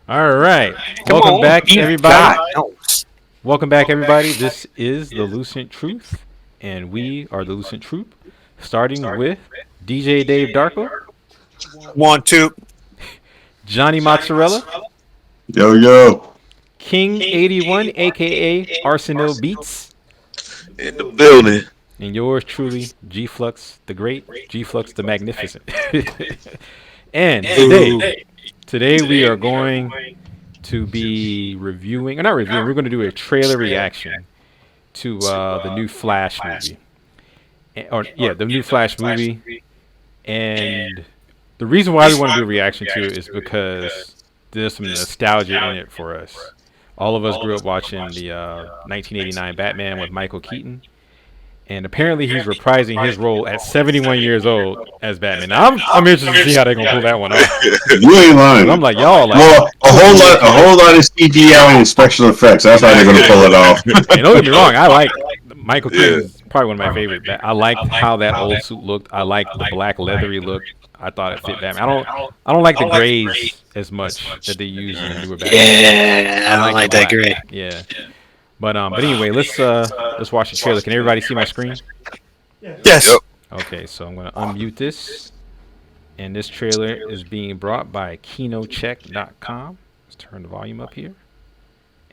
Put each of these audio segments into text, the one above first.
All right. Come Welcome on, back, you everybody. got notes. Welcome back, everybody. This is the Lucent Troupe, and we are the Lucent Troupe, starting with DJ Dave Darko, 1, 2. Johnny Mozzarella, Yo, yo. King 81, aka Arsenal Beats, In the building. and yours truly, G-flux The Great, G-flux The Magnificent. And today we are going to be reviewing, or not reviewing, we're going to do a trailer reaction to the new Flash movie. The new Flash movie. And the reason why we want to do a reaction to it is because there's some nostalgia in it for us. All of us grew up watching the 1989 Batman with Michael Keaton. And apparently he's reprising his role at 71 years old as Batman. Now, I'm interested to see how they're gonna pull that one off. You ain't lying. I'm like, y'all like, well, a whole lot of CGI and special effects. That's how they're gonna pull it off. and don't get me wrong, I like Michael Keaton is probably one of my favorite. I like how that old suit looked. I like the black leathery look. I thought it fit Batman. I don't like the grays as much that they use in the newer Batman. Yeah, I don't like that gray. Yeah. But anyway, let's watch the trailer. Can everybody see my screen? Yes. Yep. Okay, so I'm gonna unmute this, and this trailer is being brought by KinoCheck.com. Let's turn the volume up here,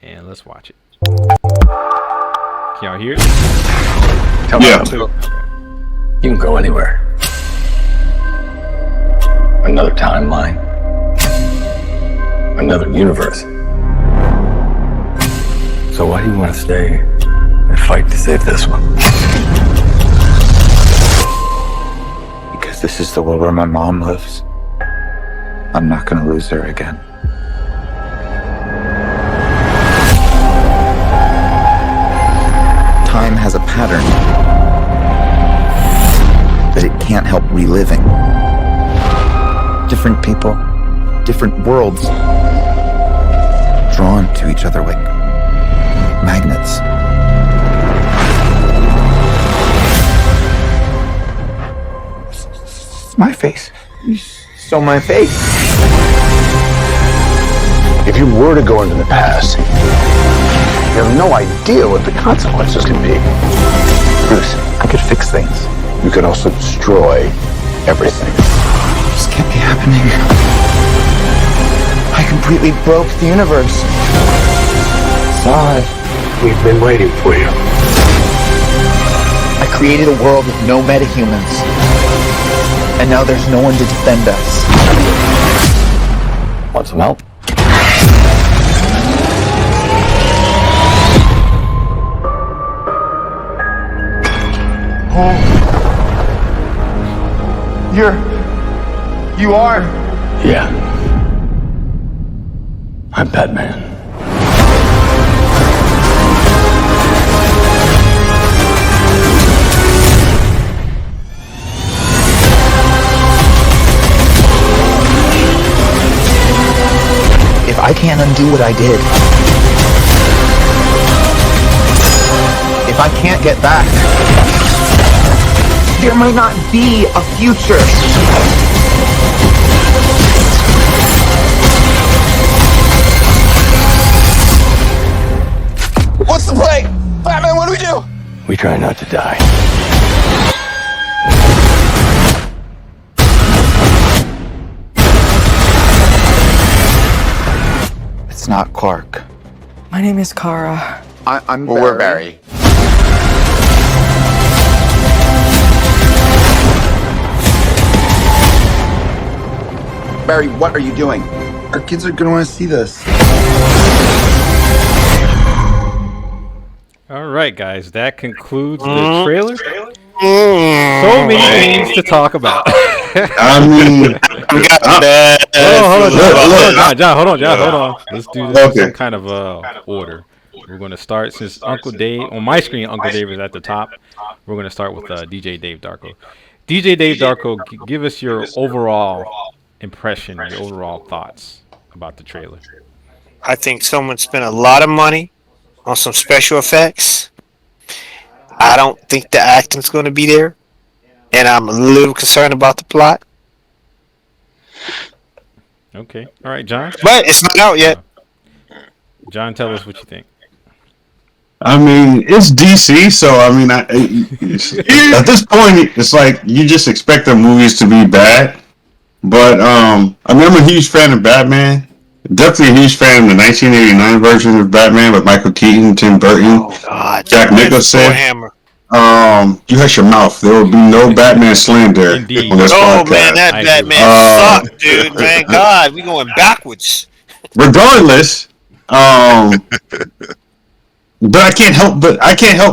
and let's watch it. Can y'all hear it? Yeah. You can go anywhere. Another timeline. Another universe. So why do you want to stay and fight to save this one? Because this is the world where my mom lives. I'm not gonna lose her again. Time has a pattern that it can't help reliving. Different people, different worlds, drawn to each other like magnets. My face. You saw my face. If you were to go into the past, you have no idea what the consequences can be. Bruce, I could fix things. You could also destroy everything. This can't be happening. I completely broke the universe. Sorry. We've been waiting for you. I created a world with no metahumans. And now there's no one to defend us. Want some help? You are? Yeah. I'm Batman. If I can't undo what I did, if I can't get back, there might not be a future. What's the play? Batman, what do we do? We try not to die. It's not Clark. My name is Kara. I'm Barry. We're Barry. Barry, what are you doing? Our kids are gonna want to see this. All right, guys, that concludes the trailer. So many things to talk about. I mean, Hold on. Let's do this in some kind of order. We're going to start, since Uncle Dave, on my screen, Uncle Dave is at the top. We're going to start with DJ Dave Darko. DJ Dave Darko, give us your overall impression, your overall thoughts about the trailer. I think someone spent a lot of money on some special effects. I don't think the acting's going to be there, and I'm a little concerned about the plot. Okay. All right, John. But it's not out yet. John, tell us what you think. I mean, it's DC, so I mean, at this point, it's like you just expect the movies to be bad. But I mean, I'm a huge fan of Batman. Definitely a huge fan of the 1989 version of Batman with Michael Keaton, Tim Burton, Jack Nicholson. Hammer. You hush your mouth. There will be no Batman slander Indeed. on this Oh podcast. man, that I Batman sucked, dude. Man, God, we going backwards. Regardless, but I can't help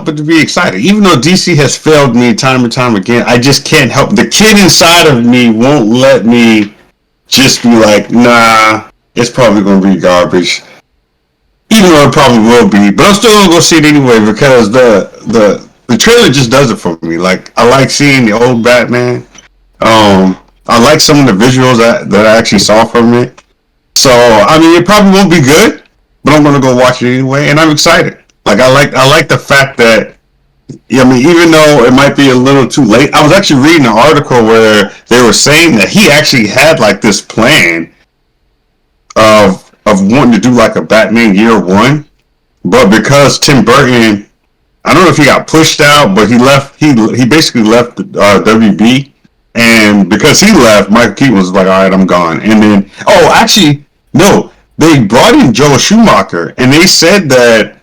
but to be excited. Even though DC has failed me time and time again, I just can't help. The kid inside of me won't let me just be like, nah, it's probably going to be garbage. Even though it probably will be, but I'm still going to go see it anyway because the trailer just does it for me. Like, I like seeing the old Batman. I like some of the visuals that I actually saw from it. So, I mean, it probably won't be good, but I'm going to go watch it anyway, and I'm excited. Like, I like the fact that, I mean, even though it might be a little too late, I was actually reading an article where they were saying that he actually had, like, this plan of wanting to do, like, a Batman Year One, but because Tim Burton, I don't know if he got pushed out, but he basically left WB, and because he left, Michael Keaton was like, all right, I'm gone. And then, actually, no, they brought in Joel Schumacher, and they said that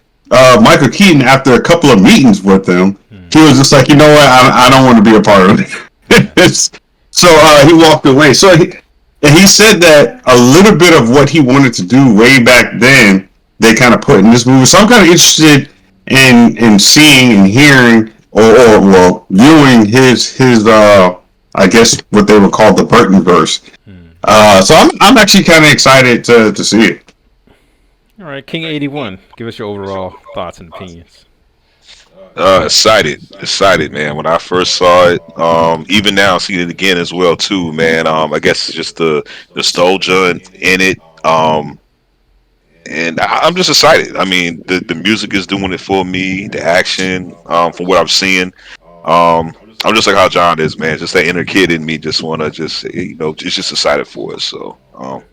Michael Keaton, after a couple of meetings with him, he was just like, you know what, I don't want to be a part of it. So he walked away. So he said that a little bit of what he wanted to do way back then, they kind of put in this movie. So I'm kind of interested in seeing and hearing or viewing his I guess what they would call the Burton verse. So I'm actually kind of excited to see it. All right, King 81. Give us your overall thoughts and opinions. Excited, man. When I first saw it, even now seeing it again as well too, man. I guess it's just the nostalgia in it. And I'm just excited. I mean, the music is doing it for me. The action, from what I'm seeing, I'm just like how John is, man. Just that inner kid in me, just wanna just it's just excited for it. So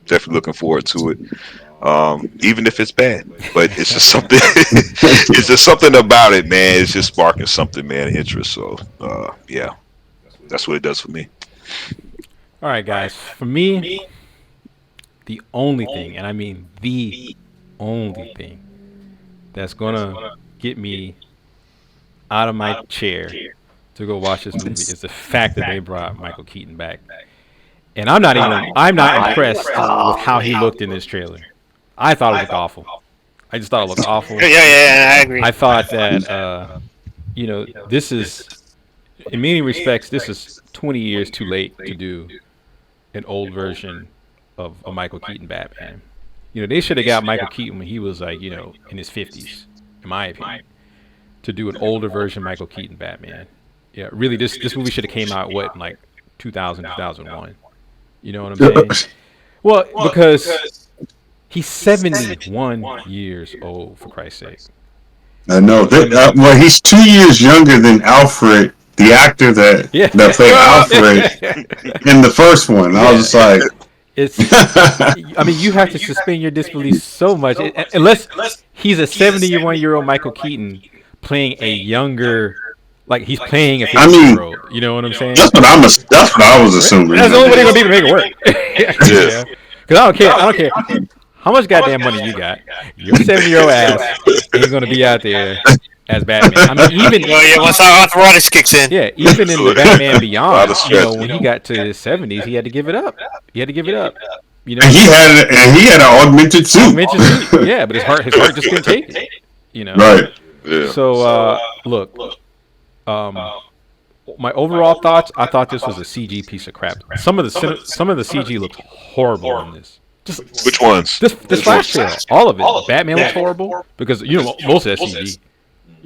definitely looking forward to it. Even if it's bad, but it's just something. It's just something about it, man. It's just sparking something, man, interest. So yeah, that's what it does for me. All right, guys. For me, the only thing, and I mean the only thing, that's gonna get me out of my chair to go watch this movie is the fact that they brought Michael Keaton back. And I'm not impressed with how he looked in this trailer. I thought it looked awful. I just thought it looked awful. Yeah, I agree. I thought that this is, in many respects, this is 20 years too late to do an old version of a Michael Keaton Batman. They should have got Michael Keaton when he was like, in his 50s, in my opinion, to do an older version of Michael Keaton Batman. Yeah, really, this movie should have came out in like 2000, 2001. You know what I'm saying? Well, because he's 71 years old, for Christ's sake. I know. Well, he's 2 years younger than Alfred, the actor that played Alfred in the first one. I was just like, I mean, you have to suspend your disbelief so much, unless he's a 71-year-old Michael Keaton playing a younger. Like he's playing a 50-year-old. You know what I'm saying? That's what I was assuming. That's the only way they're gonna be to make it work. Yeah. Because I don't care how much goddamn money you got. Your 70-year-old ass ain't gonna be out there as Batman. I mean, even once our arthritis kicks in. Yeah, even in the Batman Beyond, when he got to his 70s, he had to give it up. And he had an augmented suit. Yeah, but his heart just couldn't take it. Right. Yeah. So look. My overall thoughts, I thought this was a CG piece of crap. Some of the CG looked horrible in this. Which ones? This flash trailer, all of it. Batman looks horrible because most of that CG.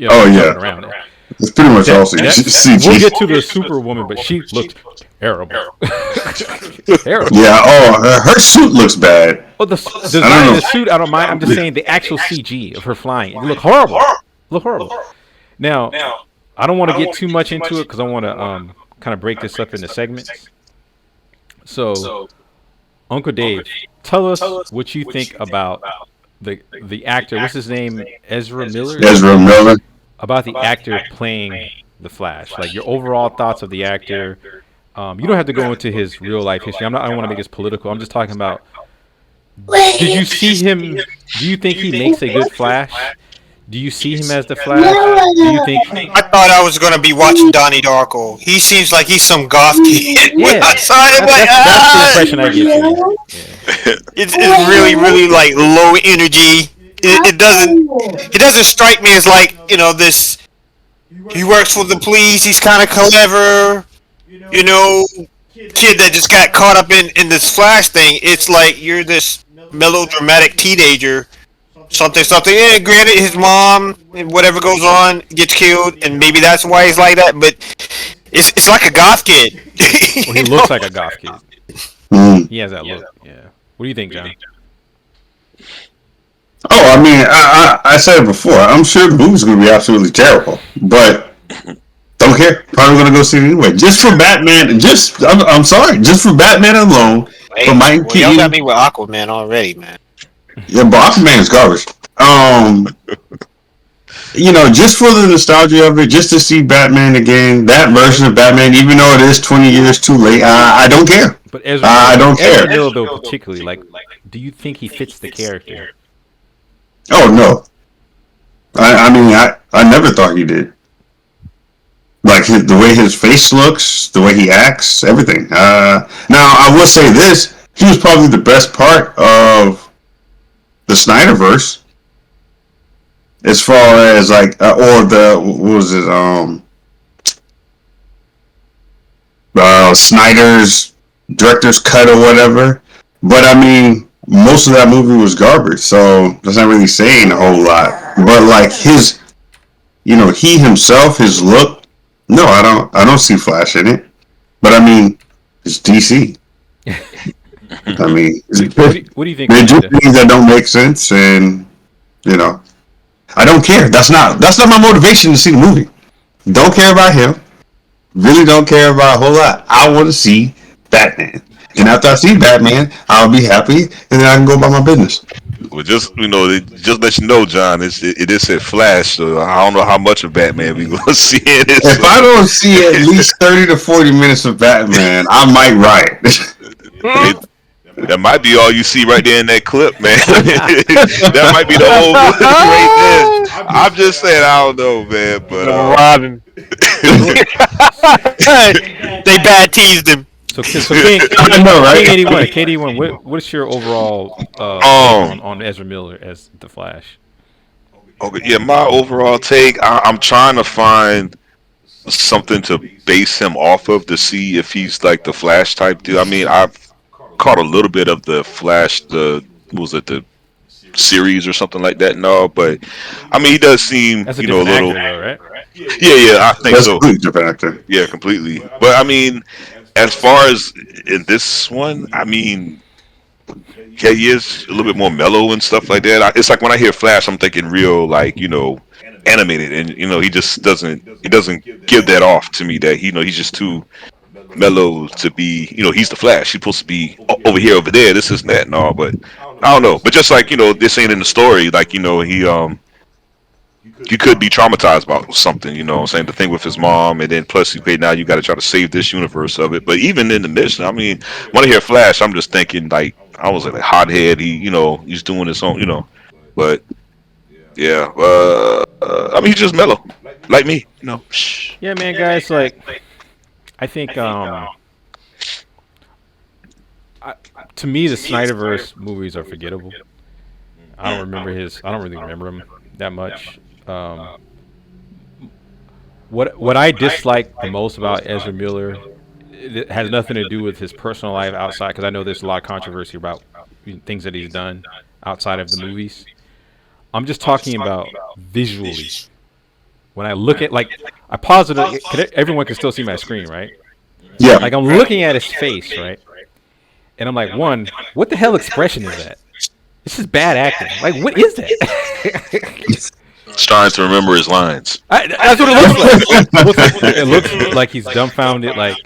Around it. It's pretty much all CG. We'll get to the Superwoman, but she looked terrible. Terrible. Yeah. Her suit looks bad. Oh, the design of the suit, I don't mind. I'm just saying the actual CG of her flying. It looked horrible. Now, I don't want to get too much into it because I want to kind of break this up into segments. So, Uncle Dave, tell us what you think about the actor. What's his name? Ezra Miller. Ezra Miller. About the actor playing the Flash. Like your overall thoughts of the actor. You don't have to go into his real life history. I don't want to make this political. I'm just talking about. Did you see him? Do you think he makes a good Flash? Do you see him as the Flash? Do you think? I thought I was gonna be watching Donnie Darko. He seems like he's some goth kid. When I saw him, That's the impression I get. From you. Yeah. it's really, really like low energy. It doesn't strike me as like this. He works for the police. He's kind of clever. Kid that just got caught up in this Flash thing. It's like you're this melodramatic teenager. Something. Yeah, granted, his mom, whatever goes on, gets killed, and maybe that's why he's like that. But it's like a goth kid. Well, he looks like a goth kid. He has that look. Yeah. What do you think, John? Oh, I mean, I said it before. I'm sure the movie's going to be absolutely terrible, but don't care. Probably going to go see it anyway. Just for Batman. I'm sorry. Just for Batman alone. Hey, for Mike Keaton. Y'all got me with Aquaman already, man. Yeah, but Aquaman is garbage. Just for the nostalgia of it, just to see Batman again, that version of Batman, even though it is 20 years too late, I don't care. But Ezra, I don't care. Ezra Miller, though, particularly, like, do you think he fits the character? Oh no. I mean, I never thought he did. Like the way his face looks, the way he acts, everything. Now I will say this: he was probably the best part of the Snyderverse, as far as like, or the what was it? Snyder's director's cut or whatever. But I mean, most of that movie was garbage, so that's not really saying a whole lot. But like his, he himself, his look. No, I don't see Flash in it. But I mean, it's DC. I mean, what do you think? They do things that don't make sense, and I don't care. That's not my motivation to see the movie. Don't care about him. Really don't care about a whole lot. I want to see Batman, and after I see Batman, I'll be happy, and then I can go about my business. Well, just let you know, John. It is said Flash, so I don't know how much of Batman we gonna see in this. If I don't see at least 30 to 40 minutes of Batman, I might riot. That might be all you see right there in that clip, man. That might be the whole movie right there. I'm just saying, I don't know, man. But Robin. They bad teased him. So King, I know, right? K81, what's your overall on Ezra Miller as the Flash? Okay, yeah, my overall take. I'm trying to find something to base him off of to see if he's like the Flash type dude. I mean, I've caught a little bit of the Flash, the series or something like that. No, but I mean, he does seem That's a a little. actor, though, right? Yeah, I think That's so. a completely different actor. Yeah, completely. But I mean, as far as in this one, I mean, yeah, he is a little bit more mellow and stuff like that. It's like when I hear Flash, I'm thinking real, like animated, and he just doesn't give that off to me. That he's just too mellow to be, he's the Flash. He's supposed to be over here, over there, this is that and all, but I don't know. But just like, they're saying in the story, like, he could be traumatized about something, saying the thing with his mom, and then plus now you got to try to save this universe of it. But even in the mission, I mean, when I hear Flash, I'm just thinking like, I was like hothead, he's doing his own, but yeah, I mean, he's just mellow, like me, Yeah, man, guys, like, I think to me the Snyderverse movies are forgettable. I don't really remember him that much. What I dislike the most about Ezra Miller, it has nothing to do with his personal life outside, because I know there's a lot of controversy about things that he's done outside of the movies. I'm just talking about visually. When I look at, like, I pause it, everyone can still see my screen, right? Yeah. Like, I'm looking at his face, right? And I'm like, one, what the hell expression is that? This is bad acting. Like, what is that? He's trying to remember his lines. That's what it looks like. It looks like he's dumbfounded, like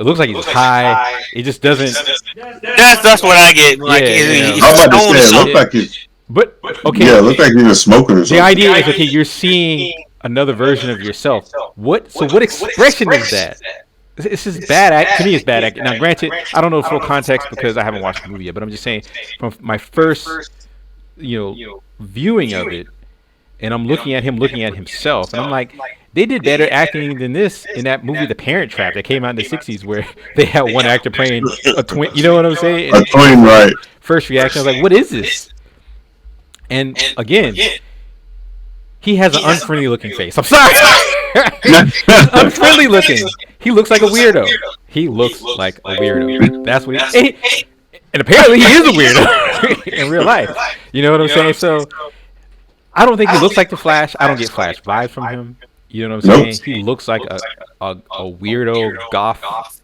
It looks like he's high. It just doesn't. That's what I get. Like, Yeah. he's I'm about to stoned say, or it something. looked like he's. But okay, Yeah, it looked like he was smoking or something. the idea is okay. You're seeing another version of yourself. What? So what expression is that? This is bad act. To me, it's bad acting. Now, granted, I don't know full context because I haven't watched the movie yet. But I'm just saying, from my first, viewing of it, and I'm looking at him looking at himself, and I'm like, they did better acting than this in that movie, The Parent Trap, that came out in the '60s, where they had one actor playing a twin. You know what I'm saying? A twin, right? First reaction, I was like, what is this? And again, he has an unfriendly looking face. I'm sorry. He's unfriendly looking. He looks like a weirdo. He looks like a weirdo. That's what he. And apparently he is a weirdo in real life. You know what I'm saying? So I don't think he looks like the Flash. I don't get Flash vibes from him. You know what I'm saying? He looks like a weirdo goth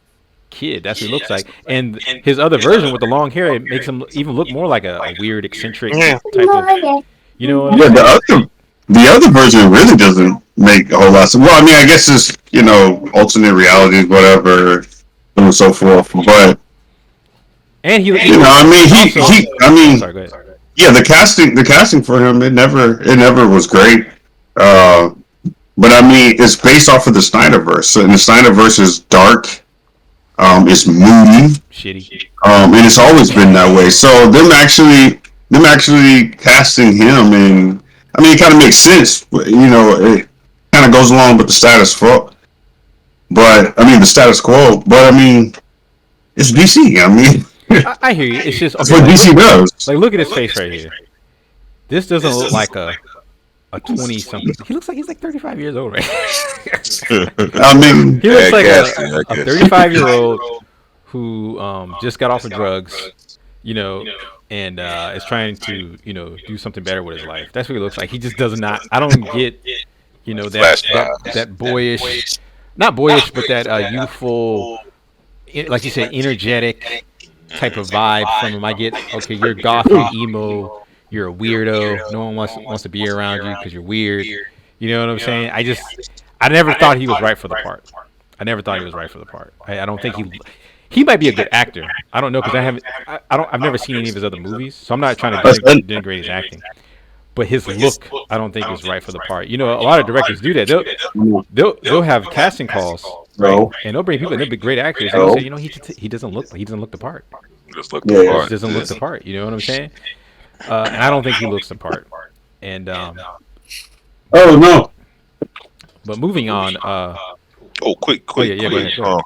kid. That's what he looks like. And his other version with the long hair, it makes him even look more like a weird, eccentric type of. You know what I'm saying? The other version really doesn't make a whole lot of. Well, I mean, I guess it's alternate realities, whatever, and so forth. But and he sorry, go ahead. Yeah, the casting for him, it never was great. But I mean, it's based off of the Snyderverse, and the Snyderverse is dark. It's moody, shitty, and it's always been that way. So them actually casting him, and I mean, it kind of makes sense. It kind of goes along with the status quo. But I mean, the status quo. But I mean, it's DC. I mean, I hear you. It's just that's what DC does. Like, look at his face right here. This doesn't look like a 20-something. He looks like he's like 35 years old, right? I mean, he looks like a 35-year-old who just got off of drugs, and is trying to, do something better with his life. That's what he looks like. He just does not. I don't get, that boyish, not boyish, but that youthful, like you said, energetic type of vibe from him. I get, okay, you're goth, you're emo, you're a weirdo. No one wants to be around you because you're weird. You know what I'm saying? I never thought he was right for the part. I don't think he might be a good actor. I don't know because I've never seen any of his other movies, so I'm not trying to denigrate his acting. But his look, I don't think is right for the part. A lot of directors do that. They'll have casting calls, right? And they'll bring people, and they'll be great actors. And they'll say, he doesn't look the part. He doesn't look the part. You know what I'm saying? And I don't think he looks the part. And oh no. But moving on. Quick. Go ahead.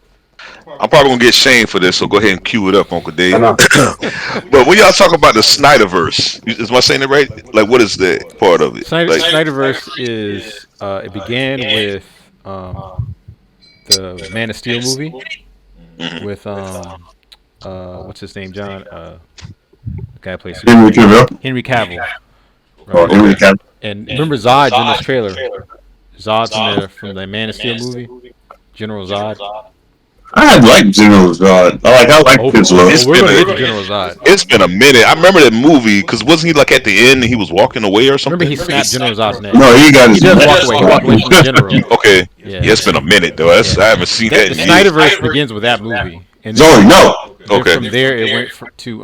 I'm probably gonna get shamed for this, so go ahead and cue it up, Uncle Dave. But when y'all talk about the Snyderverse, am I saying it right? Like, what is that part of it? Snyderverse is it began with the Man of Steel movie with what's his name, John? The guy who plays Henry Cavill. Right? Oh, Henry Cavill. And remember Zod's in this trailer. Zod's from the Man of Steel movie. General Zod. I like General Zod. I like his look. It's been a minute. I remember that movie because wasn't he like at the end and he was walking away or something? Remember he snapped General Zod's neck. No, he does walk away. He walked away from the General. Okay. Yeah, it's been a minute though. I haven't seen that. The Snyderverse begins with that movie. And okay. From there it went to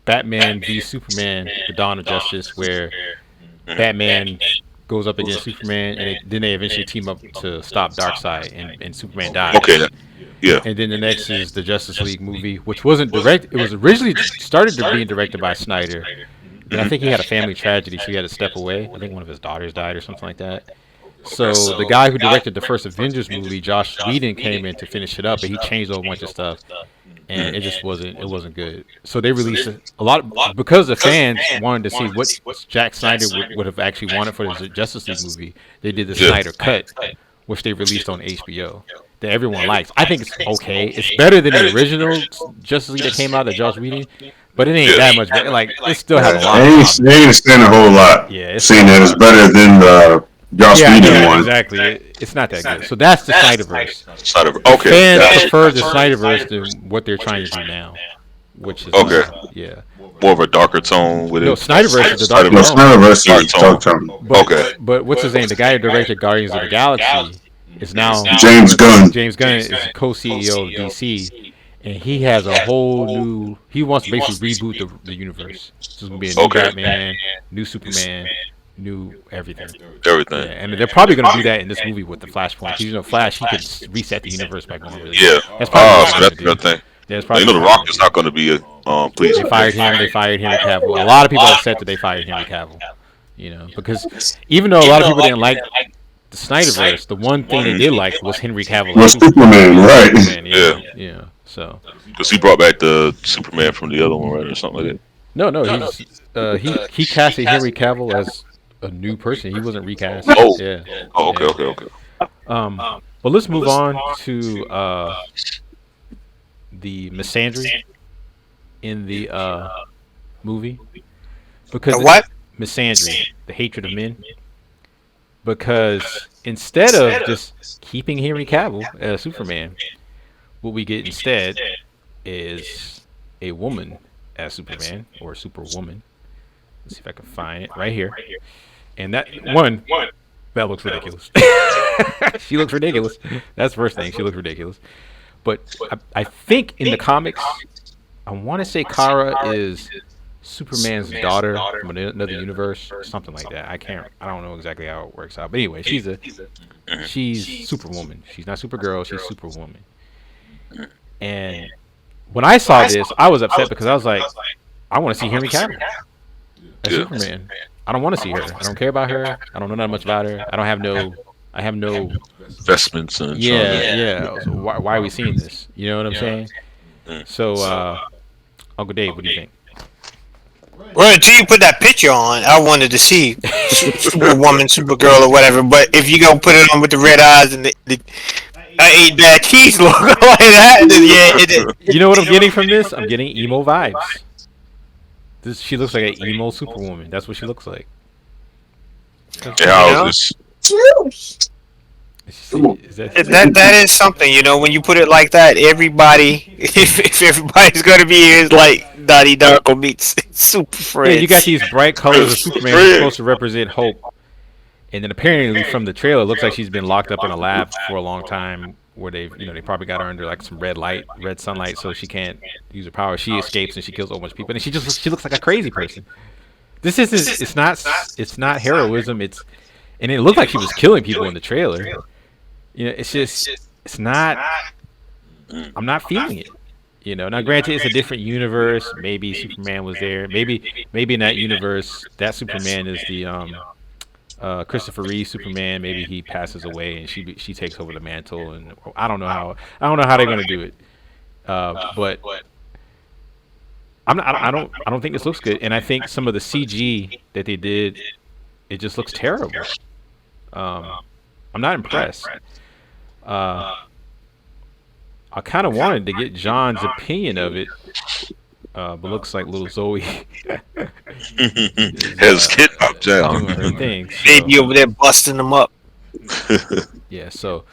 Batman v Superman: The Dawn of Justice, where Batman goes up against Superman, and then they eventually team up to stop Darkseid, and Superman dies. Okay, yeah. And then the next is the Justice League movie, which wasn't directed. It was originally started to being directed by Snyder, and I think he had a family tragedy, so he had to step away. I think one of his daughters died or something like that. So the guy who directed the first Avengers movie, Joss Whedon, came in to finish it up, but he changed a whole bunch of stuff, and it just wasn't good. So they released a lot because the fans wanted to see what Zack Snyder would have actually wanted for the Justice League movie. They did the Snyder Cut, which they released on HBO, that everyone likes. I think it's okay. It's better than the original Justice League that came out of Joss Whedon, but it ain't that much better. Like, it still has a lot. They ain't saying a whole lot. Yeah, saying that it's better than the Joss Whedon one. Exactly. It's not that good. So that's the Snyderverse. Okay. Fans prefer the Snyderverse than what they're trying to do now, which is yeah. More of a darker tone with it. No, Snyderverse is the darker tone. Snyderverse is dark tone. But what's his name? The guy who directed Guardians of the Galaxy, is now James Gunn. James Gunn is co-CEO of DC, and he has a whole new. He wants to basically reboot the universe. So it's gonna be a new Batman, new Superman, new everything. Everything. Yeah, and they're probably gonna do that in this movie with the Flashpoint. 'Cause, Flash, he could reset the universe by going really. Yeah. That's probably what So they're that's gonna the do. thing. Yeah, it's You probably know, The Rock is not going to be pleased. They with fired that. him. They fired Henry Cavill. A lot of people are upset that they fired Henry Cavill. Because even though a lot of people didn't like the Snyderverse, the one thing they did like was Henry Cavill. Was Superman, right? Superman, yeah. So Because he brought back the Superman from the other one, right, or something like that. no, he casted Henry Cavill as a new person. He wasn't recast. Oh. Yeah. Oh, okay. But let's move on to the misandry in the movie. Because The what? Misandry, the hatred of men. Because instead of just keeping Henry Cavill as Superman, what we get instead is a woman as Superman, or Superwoman. Let's see if I can find it right here. And that looks ridiculous. She looks ridiculous. That's the first thing. She looks ridiculous. But I think in the comics, I want to say Kara is Superman's daughter from another universe, or something like that. I don't know exactly how it works out. But anyway, she's Superwoman. She's not Supergirl. She's Superwoman. And when I saw this, I was upset because I was like, I want to see Henry Cavill as Superman. I don't want to see her. I don't care about her. I don't know that much about her. I have no Investments and So why are we seeing this? You know what I'm saying? So, Uncle Dave, what do you think? Well, until you put that picture on, I wanted to see Superwoman, Supergirl, or whatever. But if you gonna put it on with the red eyes and I ate bad cheese look like that, then You know what I'm getting from this? I'm getting emo vibes. She looks like an emo Superwoman. That's what she looks like. how is this? That is something, when you put it like that, everybody, if everybody's gonna be here, is like Dottie Darko meets Super Friends. Yeah, you got these bright colors of Superman who's supposed to represent hope, and then apparently from the trailer, it looks like she's been locked up in a lab for a long time, where they probably got her under like some red sunlight, so she can't use her power. She escapes and she kills a whole bunch of people, and she looks like a crazy person. This isn't. It's not heroism. And it looked like she was killing people in the trailer. It's not. I'm not feeling it. Now granted, it's a different universe. Maybe Superman was there. Maybe in that universe, that Superman is the Christopher Reeve Superman. Maybe he passes away and she takes over the mantle. And I don't know how they're gonna do it. But I don't think this looks good. And I think some of the CG that they did, it just looks terrible. I'm not impressed. I kind of wanted to get John's opinion of it, but looks like little Zoe Has kidnapped doing John. her thing. Baby over there busting them up. Yeah. So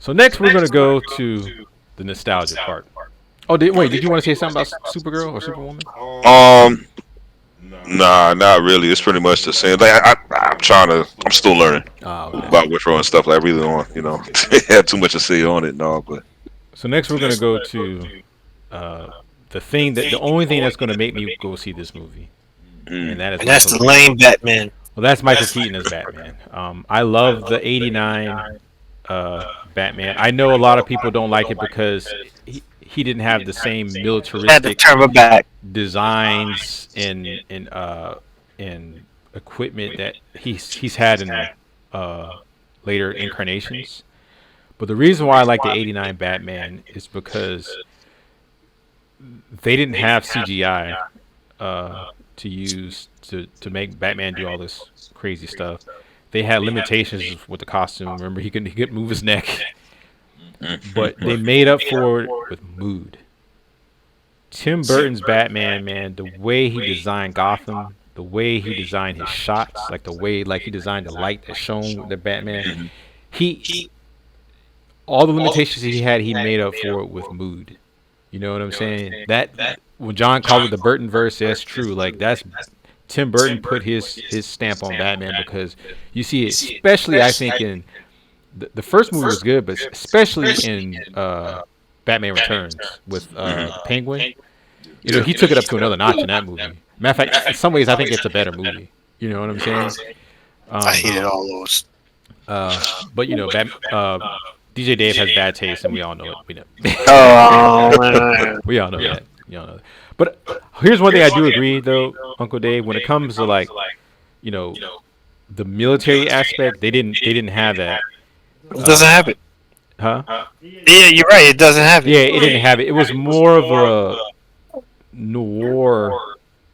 next we're gonna go to the nostalgia part. Oh, did you want to say something about Supergirl or Superwoman? Nah, not really. It's pretty much the same. Like I'm still learning about Witro and stuff. Like, I really don't, have too much to say on it. No, but. So next we're gonna go to the only thing that's gonna make me go see this movie, and that's the lame Batman. Well, that's Michael Keaton as Batman. I love the '89 Batman. I know a lot of people don't like it because he didn't have the same militaristic designs and equipment that he's had in later incarnations. But the reason why I like the '89 Batman is because they didn't have CGI to use to make Batman do all this crazy stuff. They had limitations with the costume. Remember, he couldn't move his neck. But they made up for it with mood. Tim Burton's Batman, man, the way he designed Gotham, the way he designed his shots, like the way he designed the light that shone with the Batman, all the limitations he had, he made up for it with mood. You know what I'm saying? That when John called it the Burton verse, that's true. Like, that's Tim Burton put his stamp on Batman, because you see it, especially I think the first movie was good, but especially in Batman Returns with Penguin. You know, he took it up to another notch in that movie. Matter of fact, in some ways, I think it's a better movie. You know what I'm saying? I hated all those. But you know, DJ Dave has bad taste, and we all know it. We know. We all know that. We all know that. But here's one thing I do agree, though, Uncle Dave. When it comes to like, you know, the military aspect, they didn't have that. It doesn't have it. Huh? Yeah, you're right. It doesn't have it. Yeah, it didn't have it. It was more of a noir,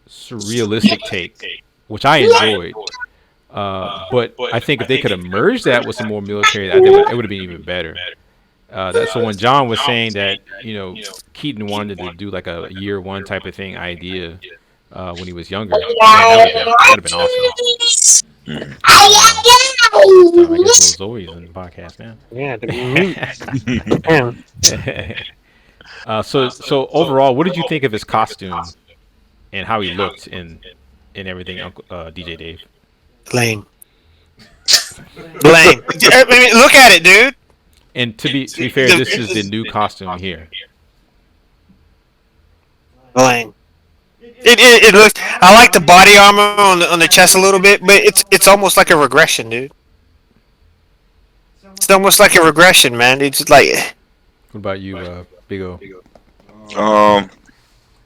surrealistic take, which I enjoyed. But I think if they could have merged that with some more military, I think it would have been even better. So when John was saying that, you know, Keaton wanted to do like a year one type of thing idea when he was younger, man, that would have been awesome. I guess little Zoe's in the podcast, man. Yeah. So overall, what did you think of his costume and how he looked in everything, Uncle DJ Dave? Lame. I mean, look at it, dude. And to be fair, this is the new costume here. Lame. It looks. I like the body armor on the chest a little bit, but it's almost like a regression, dude. It's almost like a regression, man. It's just like. What about you, Big O?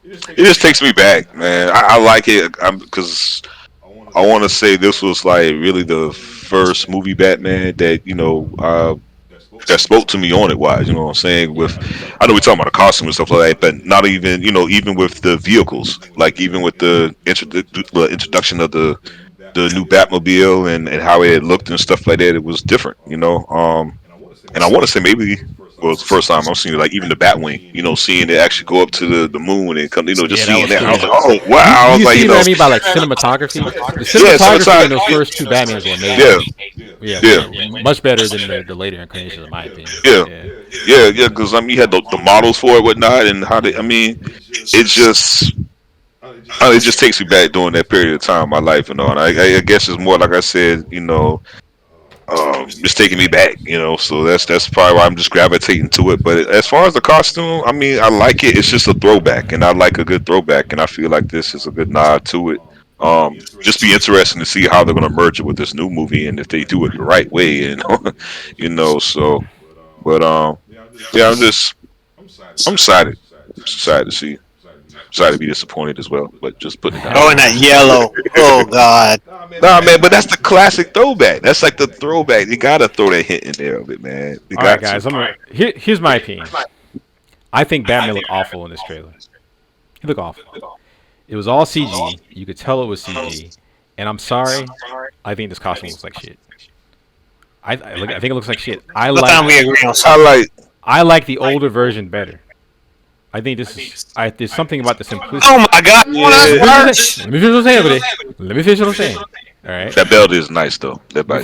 It just takes me back, man. I like it because I want to say this was like really the first movie Batman that, you know, that spoke to me on it wise, you know what I'm saying? I know we're talking about the costume and stuff like that, but not even, you know, even with the vehicles, like even with the introduction of the new Batmobile and how it looked and stuff like that, it was different, you know. And I want to say maybe it's the first time I'm seeing like even the Batwing, you know, seeing it actually go up to the moon and come, you know, just seeing that. I was like, oh wow! You like, see you know, what I mean by like cinematography? The cinematography in those first two Batmans were amazing. Yeah. Much better than the later incarnations, in my opinion. Yeah. Because I mean, you had the models for it, whatnot, and how they. I mean, it just takes me back during that period of time in my life, you know. And I guess it's more like I said, you know. It's taking me back, you know, so that's probably why I'm just gravitating to it. But as far as the costume, I mean, I like it. It's just a throwback, and I like a good throwback, and I feel like this is a good nod to it. Just be interesting to see how they're going to merge it with this new movie, and if they do it the right way, you know, So, but yeah, I'm excited. I'm excited to see. Excited to be disappointed as well, but just putting it down. Oh, and that yellow. Oh God. Nah, man, but that's the classic throwback. That's like the throwback. You gotta throw that hint in there of it, man. All right, guys. Here's my opinion. I think Batman looked awful in this trailer. He looked awful. It was all CG. You could tell it was CG. And I'm sorry. I think this costume looks like shit. I think it looks like shit. I like the older version better. I think this is. There's something about the simplicity. Oh my God! Let me finish what I'm saying, buddy. Let me finish what I'm saying. All right. That belt is nice, though. That belt.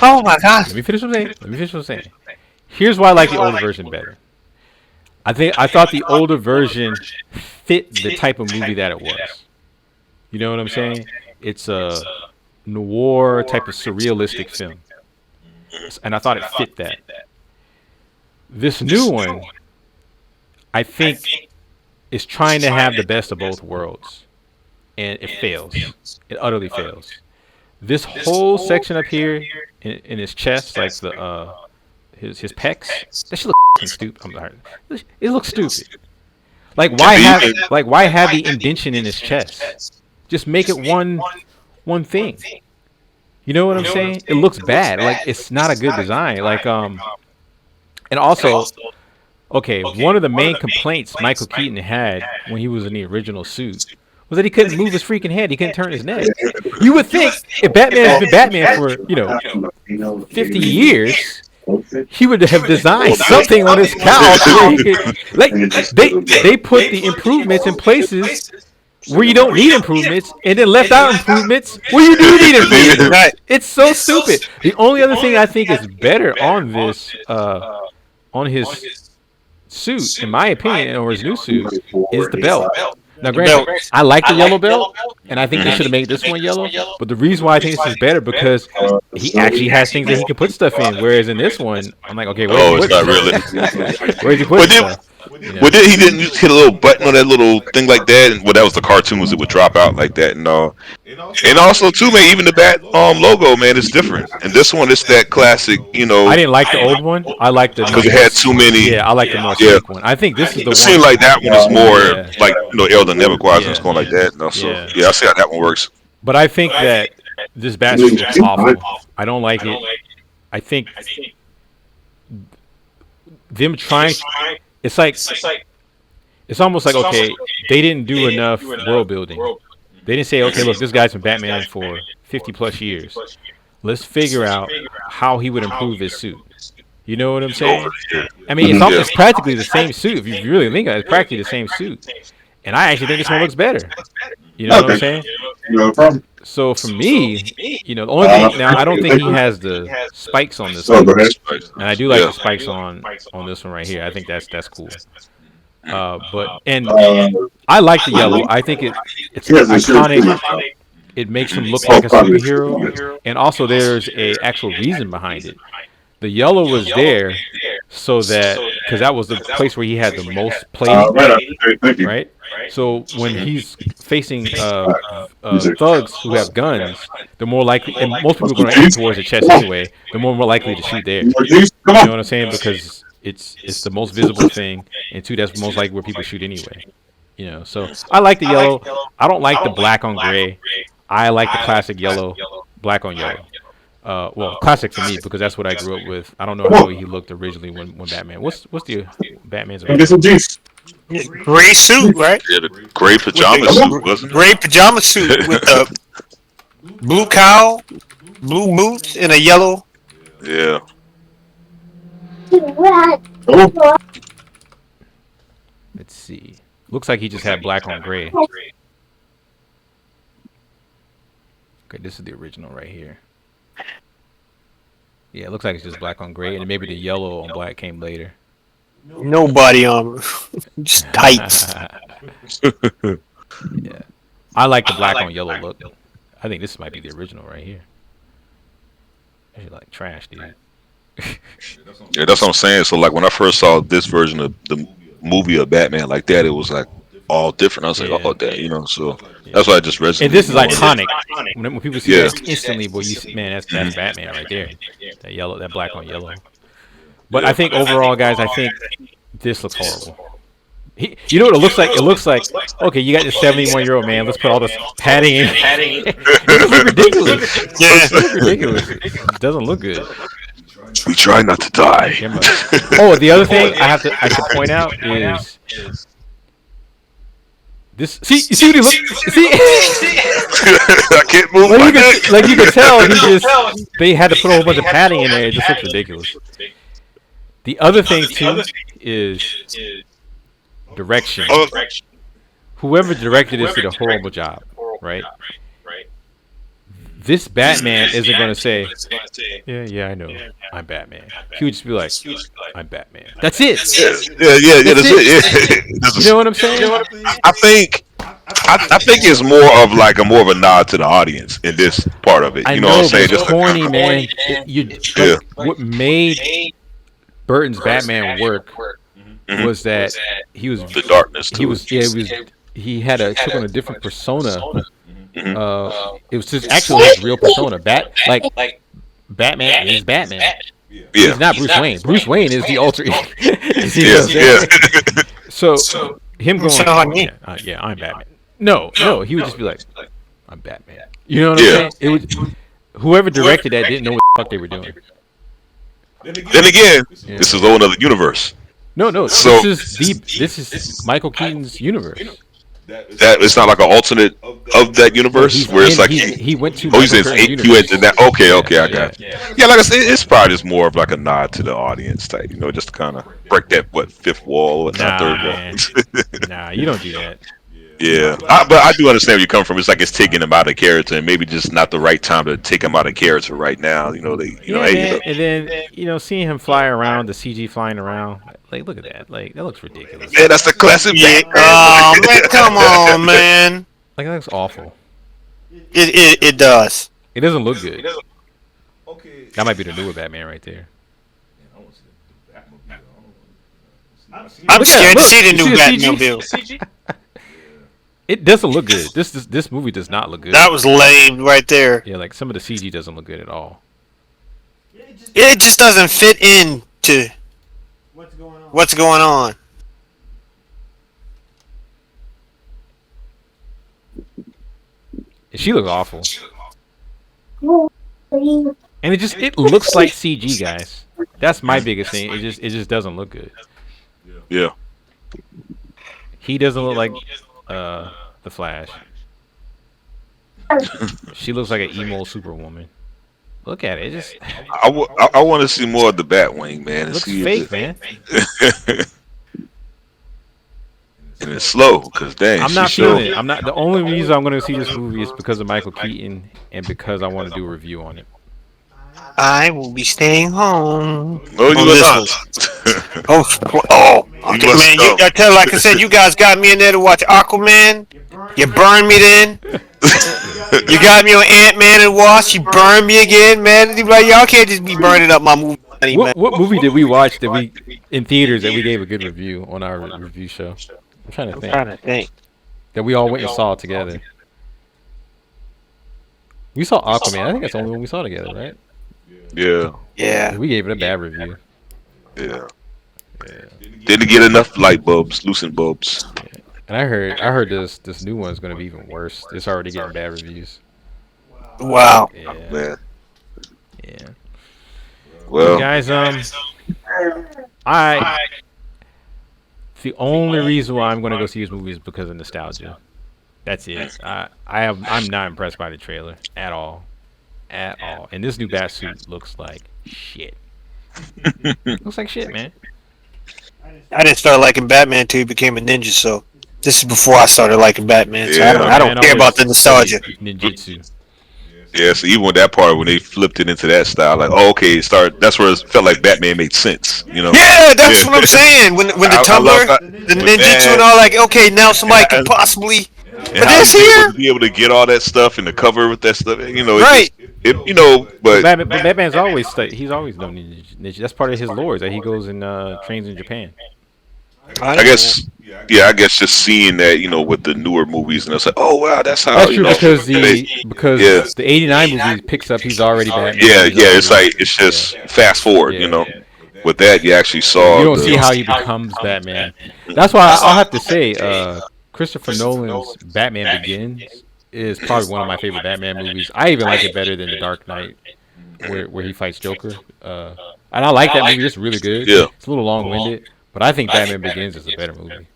Oh my God! Let me finish what I'm saying. Here's why I like the older version better. I thought the older version fit the type of movie that it was. You know what I'm saying? It's a noir type of surrealistic film, and I thought it fit that. This new one, I think, is trying to have the best of both worlds, and it fails. It utterly fails. This whole section up here in his chest, like the his pecs, that shit looks stupid. I'm sorry, it looks stupid. Like why have the indentation in his chest? Just make it one thing. You know what I'm saying? It looks bad. Like it's not a good design. Like and also. Okay, one of the main complaints Michael Keaton had when he was in the original suit was that he couldn't move his freaking head. He couldn't turn his neck. You would think if Batman has been Batman for 50 years, he would have designed something on his couch where he could, like they put the improvements in places where you don't need improvements, and then left out improvements where you do need improvements. It's so stupid. The only other thing I think is better on this, on his suit, in my opinion, or his new suit, is the belt. Now, granted, I like the yellow belt, and I think they should have made this one yellow. But the reason why I think this is better because he actually has things that he can put stuff in. Whereas in this one, I'm like, okay, where's it's not really. where's he putting stuff? But then he didn't just hit a little button on that little thing like that, and that was the cartoons. It would drop out like that, and also too, man, even the bat logo, man, is different. And this one, it's that classic, I didn't like the old one. I like the because it had too many. Yeah, I like the more sleek one. I think this is the one. It seemed like that one is more like Elden Nebuchadnezzar and going like that. So I see how that one works. But I think that this bat suit looks awful. I don't like it. I think them trying. It's like it's almost like, okay, they didn't do enough world building. They didn't say, okay, look, this guy's been Batman for 50 plus years. Let's figure out how he would improve his suit. You know what I'm saying? I mean, it's practically the same suit. If you really think of it, it's practically the same suit. And I actually think this one looks better. You know what I'm saying? No problem. So for me, the only thing now, I don't think he has the spikes on this one, and I do like the spikes on this one right here. I think that's cool. But I like the yellow. I think it's iconic. It makes him look like a superhero, and also there's a actual reason behind it. The yellow was there so that because that was the place where he had the most plating, right? So when he's facing thugs who have guns, the more likely, and most people are going to aim towards the chest anyway, the more likely to shoot there. You know what I'm saying? Because it's the most visible thing, and two, that's most likely where people shoot anyway. So I like the yellow. I don't like the black on gray. I like the classic yellow, black on yellow. Well, classic for me because that's what I grew up with. I don't know how he looked originally when Batman. What's the Batman's? Gray suit, right? Yeah, the gray pajama suit, wasn't it? Gray pajama suit with a blue cowl, blue boots, and a yellow. Yeah. Let's see. Looks like he just had black on gray. Okay, this is the original right here. Yeah, it looks like it's just black on gray, and maybe the yellow on black came later. No body armor, just tights. Yeah, I like the black on yellow look. I think this might be the original right here. Actually, like trash, dude. Yeah, that's what I'm saying. So like when I first saw this version of the movie of Batman like that, it was like all different. I was like, oh, that, so that's why I just resonated. And this is iconic. When people see that instantly, boy, you see, man, that's Batman right there. That yellow, that black on yellow. But I think overall, guys, I think this looks horrible. You know what it looks like? It looks like, okay, you got this 71-year-old man. Let's put all this padding in. It's ridiculous. It's ridiculous. It doesn't look good. We try not to die. Oh, the other thing I should point out is this. See, you see what he looks. See, I can't move my neck. Like you can tell, they had to put a whole bunch of padding in there. It just looks ridiculous. The other thing too is direction. Whoever directed this did a horrible job, right? This Batman isn't going to say, yeah, I know, I'm Batman. He would just be like, I'm Batman. That's it. Yeah, that's it. Yeah. You know what I'm saying? I think it's more of more of a nod to the audience in this part of it. You know what I'm saying? Just corny, man. What made Burton's Batman work was that he was the darkness. He took on a different persona. It was just actually his real persona. Batman is Batman. Yeah. He's not Bruce Wayne. Bruce Wayne is the alter ego. So him going, I'm Batman. No, he would just be like, I'm Batman. You know what I'm saying? It was whoever directed that didn't know what the fuck they were doing. Then again, this is another universe. No. So this is Michael Keaton's universe. That it's not like an alternate of that universe where it's like he went to. He says he went to that. Okay, I got it. Yeah, like I said, it's probably just more of like a nod to the audience type, just to kind of break that fifth wall or third wall. Nah, you don't do that. Yeah, but I do understand where you come from. It's like it's taking him out of character, and maybe just not the right time to take him out of character right now. Man. And then seeing him fly around, the CG flying around, like look at that, like that looks ridiculous. Yeah, that's the classic. Yeah. Oh man, come on, man. Like that looks awful. It does. It doesn't look good. That might be the newer Batman right there. I'm scared to see the new Batmobile. It doesn't look good. This movie does not look good. That was lame right there. Yeah, like some of the CG doesn't look good at all. It just doesn't fit into what's going on. She looks awful. And it looks like CG, guys. That's my biggest thing. It just doesn't look good. Yeah. He doesn't look like the Flash. She looks like an emo Superwoman. Look at it. It just I want to see more of the Batwing, man. looks fake, man. And it's slow, cause dang, I'm not feeling it. I'm not. The only reason I'm going to see this movie is because of Michael Keaton and because I want to do a review on it. I will be staying home. No, you must Oh, okay, man. I tell, like I said, you guys got me in there to watch Aquaman. You burned me then. You got me on Ant-Man and Wasp. You burned me again, man. Like, y'all can't just be burning up my movie. What movie did we watch that we in theaters that we gave a good review on our review show? I'm trying to think. That we all went and saw together. We saw Aquaman. I think that's the only one we saw together, right? Yeah. Yeah. We gave it a bad review. Yeah. Didn't get enough light bulbs, lucent bulbs. Yeah. And I heard this new one's gonna be even worse. It's already getting bad reviews. Wow. Yeah. Man. Yeah. Well, guys, the only reason why I'm gonna go see this movie is because of nostalgia. That's it. I'm not impressed by the trailer at all. At all. And this new Batsuit looks like shit. Looks like shit, man. I didn't start liking Batman until he became a ninja, so this is before I started liking Batman. So I don't care about the nostalgia. Ninjutsu. Yeah, so even with that part, when they flipped it into that style, like, oh, okay, that's where it felt like Batman made sense, you know? Yeah, that's what I'm saying. When the tumbler, the ninjutsu and all, like, okay, now somebody could possibly. And but how this he was here, able to be able to get all that stuff and the cover with that stuff, you know, right? But Batman's always he's always known ninja. That's part of his lore that he goes and trains in Japan. I guess just seeing that, with the newer movies, and it's like, oh wow, that's how. That's true because the '89 movie picks up. He's already Batman. It's just fast forward, With that, you actually saw. You don't see how he becomes Batman. That's why I'll have to say, Christopher Nolan's Batman Begins is probably one of my favorite Batman movies. I even like it better than The Dark Knight, where he fights Joker. And I like that movie. It's really good. Yeah. It's a little long-winded, but I think Batman Begins is a better movie.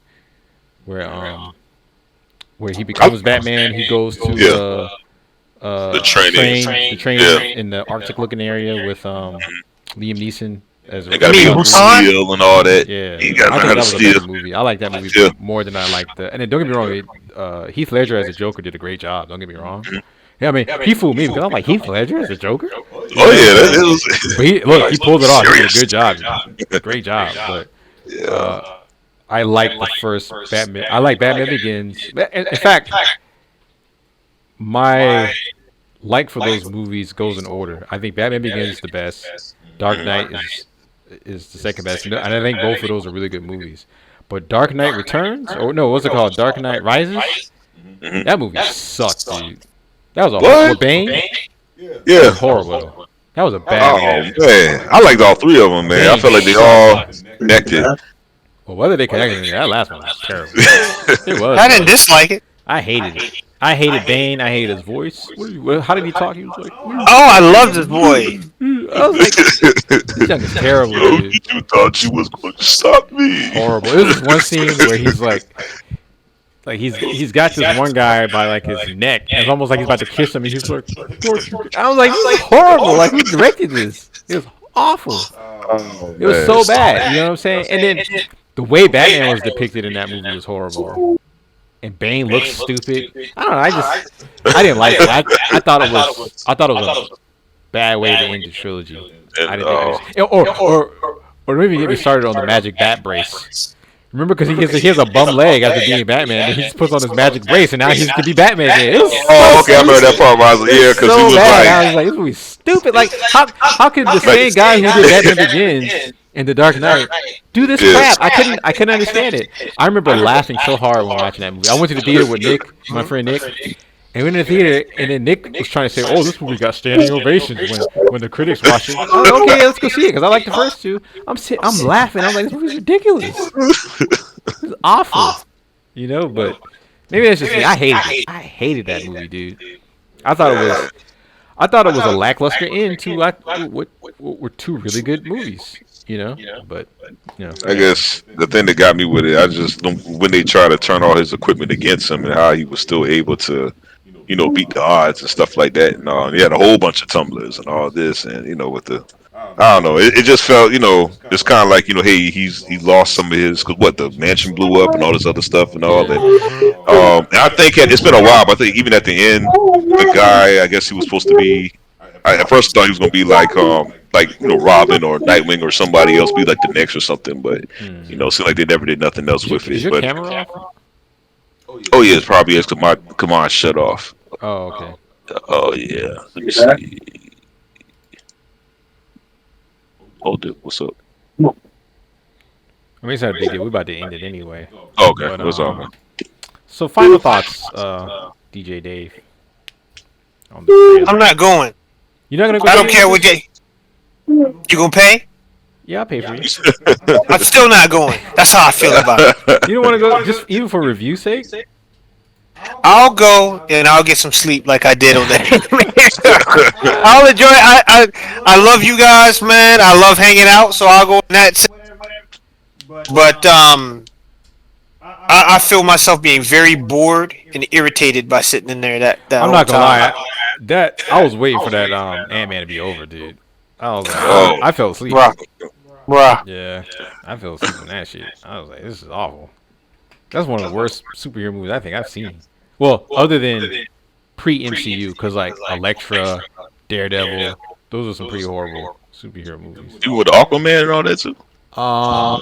Where he becomes Batman, he goes to the training in the Arctic-looking area with Liam Neeson. They gotta be able to steal and all that. Yeah, you gotta I know think how to that was a steal. better movie. I like that movie more than I like the. And then don't get me wrong, Heath Ledger as a Joker did a great job. Don't get me wrong. Yeah, I mean he fooled me because I'm like Heath Ledger as a Joker. Oh yeah, that is. But he pulled it off. He did a good job. Great job. But I like the first Batman. I like Batman Begins. In fact, my like for those movies goes in order. I think Batman Begins is the best. Dark Knight is the second best, and I think both of those are really good movies. But Dark Knight Returns, or no, what's it called? Dark Knight Rises. That movie sucked, dude. That was with Bane. Yeah, horrible. That was a bad movie. Man, I liked all three of them, man. I felt like they all connected. Well, whether they connected, that last one was terrible. It was. I didn't dislike it. I hated it. I hated Bane. I hated his voice. How did he talk? He was like, "Oh, I loved his voice." I was like, "This young is terrible, dude." You thought you was going to stop me? Horrible. It was this one scene where he's like he's got this one guy by like his neck. And it's almost like he's about to kiss him, and he's like, I was like, this is horrible. Like, who directed this? It was awful. It was so bad. You know what I'm saying? And then the way Batman was depicted in that movie was horrible. and Bane looks stupid. I don't know. I didn't like it. I thought it was a bad way to end the trilogy. I didn't think it was, or maybe get me started on the magic bat brace. Remember, because he has a bum leg after being Batman, and he just puts on his magic brace, and now he can be Batman again. Okay, I remember that part. I was like, yeah, because he was I was like, this movie's stupid. Like, how could the same guy who did Batman Begins and The Dark Knight do this crap? I couldn't understand it. I remember laughing so hard when watching that movie. I went to the theater with Nick, my friend Nick, and we went in the theater, and then Nick was trying to say, "Oh, this movie got standing ovations when the critics watched it." I was like, okay, let's go see it because I like the first two. I'm laughing. I'm like, this movie's ridiculous. It's awful, But maybe that's just me. I hated that movie, dude. I thought it was a lackluster end to what were two really good movies, But I guess the thing that got me with it, I just when they try to turn all his equipment against him and how he was still able to, beat the odds and stuff like that. And he had a whole bunch of tumblers and all this, and with the, I don't know, it just felt, it's kind of like, hey, he lost some of his, cause the mansion blew up and all this other stuff and all that. And I think it's been a while, but I think even at the end, the guy, I guess he was supposed to be. I at first thought he was gonna be like Robin or Nightwing or somebody else, be like the next or something, but it seemed like they never did nothing else with it. Is your But camera off? oh yeah, it's probably is because my command shut off. Oh, okay. Oh yeah, let me see. Oh dude, what's up? I mean, it's not a big deal. We're about to end it anyway. Okay, But, what's up, man? So, final thoughts, DJ Dave. On the I'm not going. You're not gonna go? I don't care what day. You gonna pay? Yeah, I'll pay for you. I'm still not going. That's how I feel about it. You don't want to go, just even for review sake? I'll go and I'll get some sleep like I did on that. I'll enjoy it. I love you guys, man. I love hanging out, so I'll go in that. But I feel myself being very bored and irritated by sitting in there that I'm not gonna lie. I was waiting for that Ant-Man to be over, dude. I was like, I fell asleep. Bruh. Yeah, I fell asleep on that shit. I was like, this is awful. That's one of the worst superhero movies I think I've seen. Well, other than pre-MCU, because like Elektra, Daredevil, those are some pretty horrible superhero movies. You with Aquaman and all that too?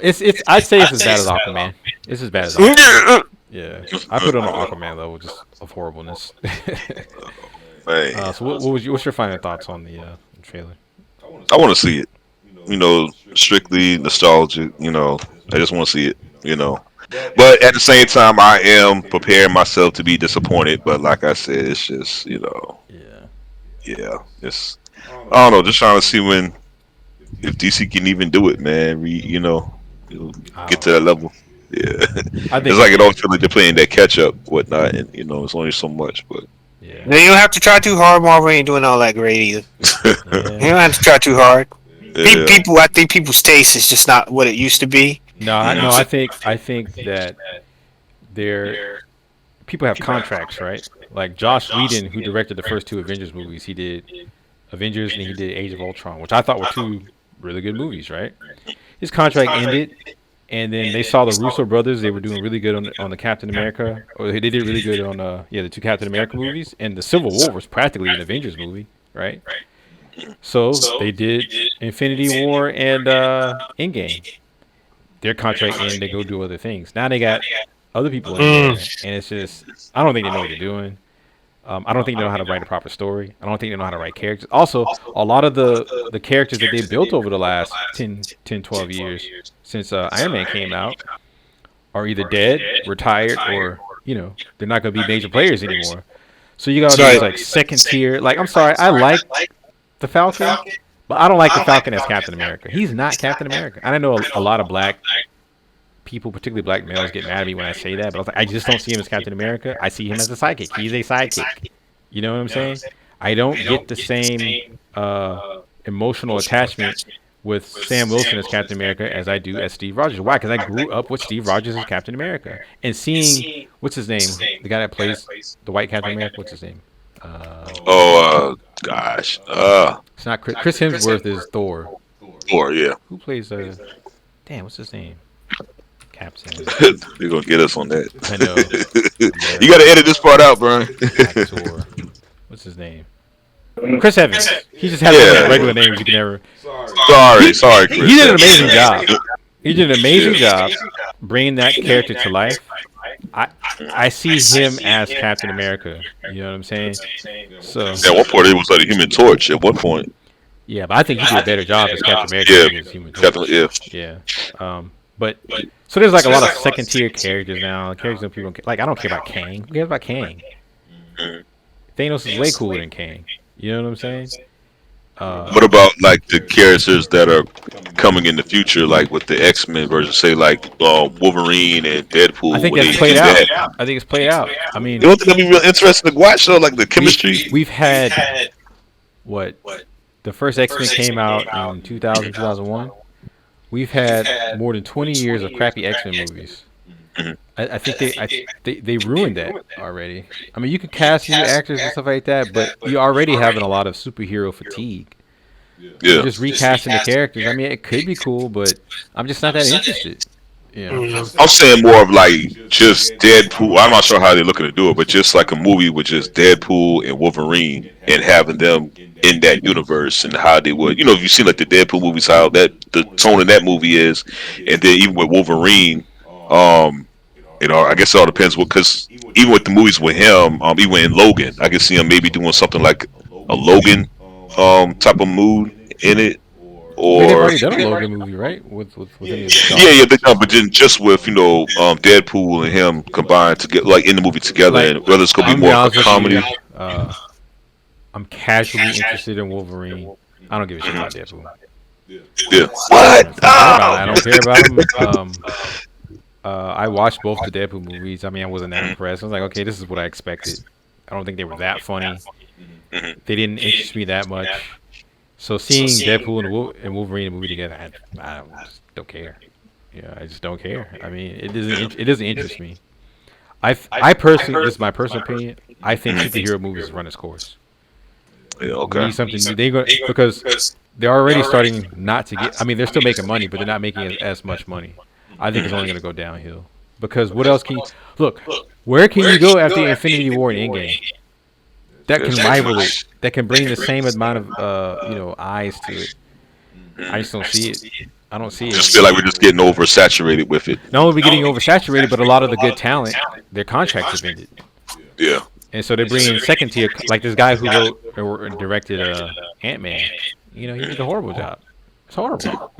It's I'd say it's as bad as Aquaman. It's as bad as Aquaman. Yeah, I put it on the Aquaman level just of horribleness. So what's your final thoughts on the trailer? I want to see it. Strictly nostalgic. I just want to see it. But at the same time, I am preparing myself to be disappointed. But like I said, it's just yeah. It's I don't know. Just trying to see if DC can even do it, man. Get to that level. Yeah, it's like it don't feel like they're playing that catch up, whatnot, and it's only so much. But yeah, you don't have to try too hard. Marvel ain't doing all that great either. You don't have to try too hard. Yeah. I think people's taste is just not what it used to be. No, I think that people have contracts, right? Like Joss Whedon, who directed the first two Avengers movies, he did Avengers and he did Age of Ultron, which I thought were two really good movies, right? His contract ended, and then they saw the Russo brothers. They were doing really good on the Captain America, or they did really good on the two Captain America movies, and the Civil War was practically an Avengers movie, right? So they did Infinity War and Endgame. Their contract ended, they go do other things. Now they got other people in there, and it's just, I don't think they know what they're doing. I don't think they know how to write a proper story. I don't think they know how to write characters. Also, a lot of the characters that they built over the last 10, 12 years since Iron Man came out are either dead, retired, or, they're not going to be major players anymore. So you got these like second tier, like, I'm sorry, I like the Falcon, but I don't like the Falcon as Captain America. He's not Captain America. And I know a lot of black people, particularly black males, get mad at me when I say that, but I just don't see him as Captain America. I see him as a sidekick. He's a sidekick. You know what I'm saying? I don't get the same emotional attachment with Sam Wilson as Captain America as I do as Steve Rogers. Why? Because I grew up with Steve Rogers as Captain America. And seeing, what's his name? The guy that plays the white Captain America, what's his name? Gosh. It's not Chris Hemsworth is Thor. Thor, yeah. Who plays, damn, what's his name? Captain. They're gonna get us on that. I know. You gotta edit this part out, Brian. Actor. What's his name? Chris Evans. He just has Yeah. regular names you can never. Sorry, Chris. He did an amazing job. He did an amazing job bringing that character to life. I see him as Captain America. You know what I'm saying? So At one point, it was like a Human Torch. At one point, yeah, but I think he did a better job as Captain America Yeah, than as Human Torch. definitely. Yeah. Yeah. But so there's like a lot of second tier characters now. Characters that people don't, like. I don't care about Kang. Who cares about Kang? Thanos is way cooler than Kang. You know what I'm saying? What about like the characters that are coming in the future, like with the X-Men version, say like Wolverine and Deadpool? I think when that's they played do out. that? I think it's played out. I mean, You don't think that'd be real interesting to watch though, like the chemistry? we've had what the first X-Men came out in 2000, 2001. We've had more than 20 years of crappy X-Men movies. I think they ruined that already. I mean, you could cast new actors and stuff like that, but you're already having a lot of superhero fatigue. Yeah. Just recasting the characters. I mean, it could be cool, but I'm just not that interested. Yeah. I'm saying more of like just Deadpool. I'm not sure how they're looking to do it, but just like a movie with just Deadpool and Wolverine and having them in that universe and how they would, if you see like the Deadpool movies, how that the tone in that movie is, and then even with Wolverine, I guess it all depends. Because even with the movies with him, even in Logan, I can see him maybe doing something like a Logan type of mood in it. They've Or already done a Logan movie, right? With him. yeah, they done, but then just with Deadpool and him combined to get like in the movie together, Like, and whether it's gonna be I'm more gonna of be a honest with comedy. you, I'm casually interested in Wolverine. I don't give a shit about Deadpool. Yeah. What? I don't care about him. I watched both the Deadpool movies. I mean, I wasn't that impressed. I was like, okay, this is what I expected. I don't think they were that funny. They didn't interest me that much. So seeing Deadpool and Wolverine in a movie together, I just don't care. Yeah, I just don't care. I mean, it doesn't interest me. I personally, this is my personal opinion. I think superhero movies run its course. Yeah, We okay. need something new. Because they're already starting not to get. I mean, they're still making money, but they're not making as much money. I think it's only going to go downhill. Because what else can you look? Where can you go after Infinity War and Endgame? That can rival it. That can bring the same amount of eyes to it. I just don't see it. I don't see it. Just feel like we're just getting oversaturated with it. Not only are we getting oversaturated, but a lot of the good talent, their contracts have ended. Yeah. And so they're bringing second tier, like this guy who wrote or directed Ant-Man. He did a horrible job. It's horrible.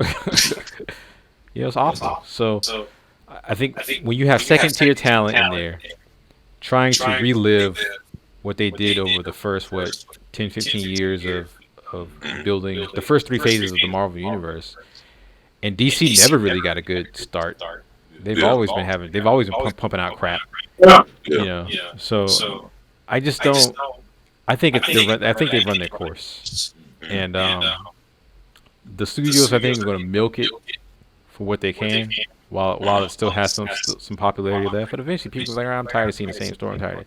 It's awful. So I think when you have second tier talent in there, trying to relive what they did over the first 10, 15 years of building the first 3 phases of the Marvel universe, and DC never really got a good start. They've always been pumping out crap. So I just don't. I think they've run their course, and the studios I think are going to milk it for what they can, while it still has some popularity left. But eventually, people are like, I'm tired of seeing the same story. I'm tired.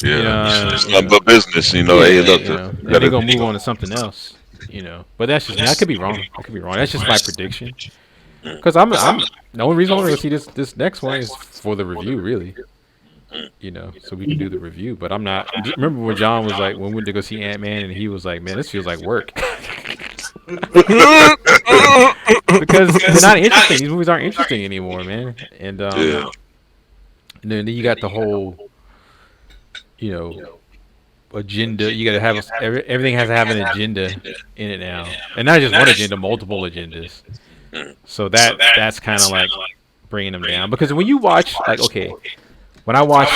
It's not but business, hey, look, and they're gonna move on to something else. But that's just me. I could be wrong. That's just my prediction. Because I'm the only reason I'm going to see this next one is for the review, really. So we can do the review. But I'm not. Remember when John was like, when we went to go see Ant-Man, and he was like, "Man, this feels like work." Because they're not interesting. These movies aren't interesting anymore, man. And then you got the whole, agenda. You got to have everything has to have an agenda in it now, and not just one agenda, multiple agendas. So that's kind of like bringing them down. Because when you watch, like, okay, when I watch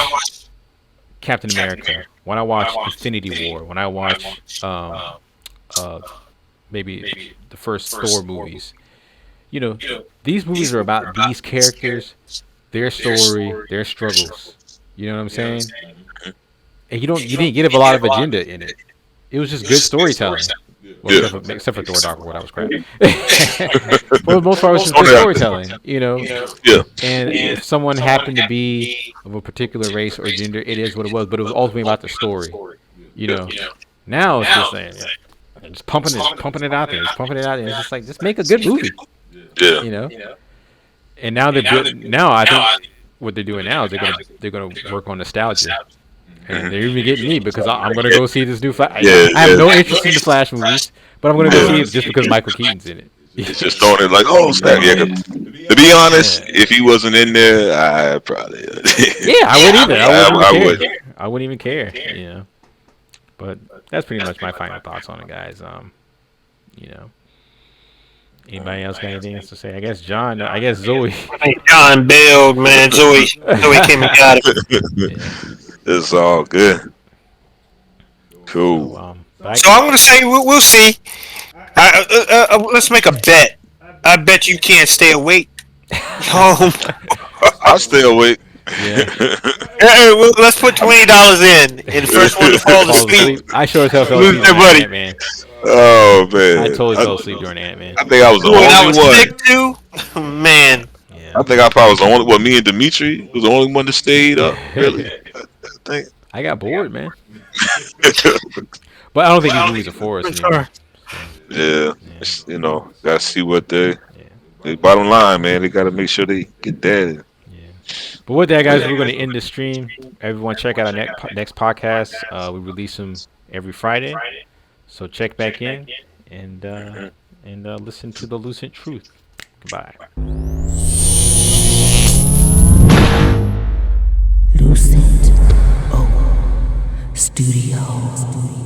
Captain America, when I watch Infinity War, when I watch maybe the first Thor movies, these movies are about these characters, their story, their struggles. You know what I'm saying? And you didn't get a lot of agenda in it. It was just good storytelling. Well, except for Thor Dark, that was crap. For the most part, it was just good storytelling, Yeah. And if someone happened to be of a particular race or gender, it is what it was. But it was ultimately about the story, Now it's just saying, just pumping it out there, It's just like, just make a good movie, Yeah. And now now I think what they're doing now is they're gonna work on nostalgia. And they're even getting me because I'm gonna go see this new Flash. Yeah, I have no yeah. interest in the Flash movies, but I'm gonna go see it just because Michael Keaton's in it. It's just throwing it like, oh snap! Yeah, 'cause to be honest, if he wasn't in there, I probably. Yeah, I wouldn't either. I I would. wouldn't even care. You know. But that's pretty much my final thoughts on it, guys. You know. Anybody else got anything else to say? I guess John. I guess Zoe. John bailed, man. Zoe came and got it. It's all good. Cool. So I'm gonna say we'll see. Let's make a bet. I bet you can't stay awake. I'll stay awake. Yeah. Well, let's put $20 in, and the first one to fall asleep. I sure as hell fell Lose asleep their during buddy. Ant-Man. Oh man, I totally fell asleep during Ant-Man. I think I was the When I only was one. sick too, man. Yeah. I think I probably was the only. Well, me and Dimitri was the only one that stayed up. Really, I think. I got bored, man. But I don't think these movies are for us anymore. Yeah, you know, gotta see what they. Bottom line, man, they gotta make sure they get that. But with that, guys, we're going to end the stream. Everyone, check out our next podcast. We release them every Friday, so check back in and listen to the Lucent Truth. Goodbye. Lucent Studio.